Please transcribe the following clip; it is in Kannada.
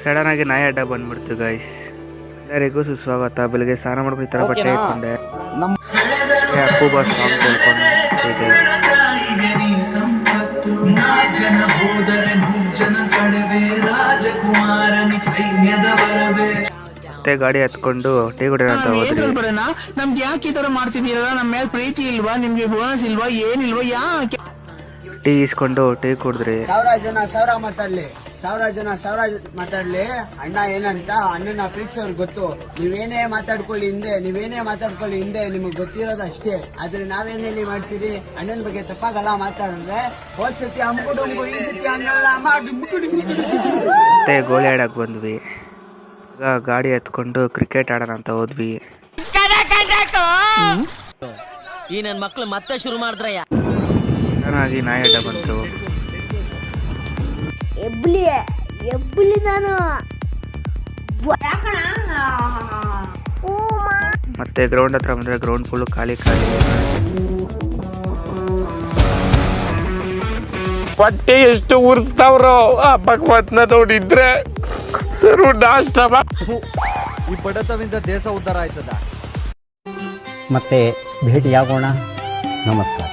ಸಡನ್ ಆಗಿ ನಾಯಿ ಅಡ್ಡ ಬಂದ್ಬಿಡ್ತು ಗೈಸ್. ಎಲ್ಲರಿಗೂ ಸುಸ್ವಾಗತ. ಬೆಳಿಗ್ಗೆ ಸ್ನಾನ ಮಾಡ್ಕೊಂಡು ಈ ಥರ ಬಟ್ಟೆ ಇಟ್ಕೊಂಡೆ. ಅಪ್ಪು ಬಾಸ್ ಸಾಂಗ್ ಕೇಳ್ಕೊಂಡು ಇದೆ. ಮತ್ತೆ ಗಾಡಿ ಹತ್ಕೊಂಡು ಟೀ ಕುಡಿಯೋಣ ಅಂತ ಹೋದ್ರಿ. ನಮ್ಗೆ ಯಾಕೆ ಈ ತರ ಮಾಡ್ತಿದ್ದೀರಲ್ಲ? ನಮ್ಮ ಮೇಲೆ ಪ್ರೀತಿ ಇಲ್ವಾ? ನಿಮ್ಗೆ ಬೋನಸ್ ಇಲ್ವಾ? ಏನಿಲ್ವಾ? ಯಾಕೆ? ಟೀ ಇಸ್ಕೊಂಡು ಟೀ ಕುಡಿದ್ರಿ. ಸಾವಿರ ಜನ ಮಾತಾಡ್ಲಿ, ಅಣ್ಣ ಏನಂತ ಅಣ್ಣನ ಪ್ರೀತಿಸೋರ್ಗೆ ಗೊತ್ತು. ನೀವೇನೇ ಮಾತಾಡ್ಕೊಳ್ಳಿ ಹಿಂದೆ ನಿಮಗೆ ಗೊತ್ತಿರೋದು ಅಷ್ಟೇ. ಆದ್ರೆ ನಾವೇನೇಳಿ ಮಾಡ್ತೀರಿ, ಅಣ್ಣನ ಬಗ್ಗೆ ತಪ್ಪಾಗಲ್ಲ ಮಾತಾಡಿದ್ರೆ ಹೋದ್ ಸತಿ ಅಮ್ಕುಡುಂಬು ಈ ಸತಿ ಅನ್ನಲ್ಲ ಮತ್ತೆ ಗೋಲಿ ಆಡಕ್ ಬಂದ್ವಿ. ಈಗ ಗಾಡಿ ಹತ್ಕೊಂಡು ಕ್ರಿಕೆಟ್ ಆಡೋಣ ಅಂತ ಹೋದ್ವಿ. ಈ ನನ್ನ ಮಕ್ಳು ಮತ್ತೆ ಶುರು ಮಾಡಿದ್ರಯ್ಯ. ಚೆನ್ನಾಗಿ ನಾಯಿ ಅಡ್ಡ ಬಂತು. ಎಬ್ಬಲಿ ನಾನು ಮತ್ತೆ ಗ್ರೌಂಡ್ ಹತ್ರ ಬಂದ್ರೆ ಗ್ರೌಂಡ್ ಫುಲ್ ಖಾಲಿ. ಹೊಟ್ಟೆ ಎಷ್ಟು ಉರ್ಸ್ತಾವ್ರೋ ಆ ಭಗವತ್ನ ನೋಡಿದ್ರೆ ಸರು ನಾಷ್ಟ. ಈ ಬಡತವಿಂದ ದೇಶ ಉದ್ಧಾರ ಆಯ್ತದ. ಮತ್ತೆ ಭೇಟಿಯಾಗೋಣ. ನಮಸ್ಕಾರ.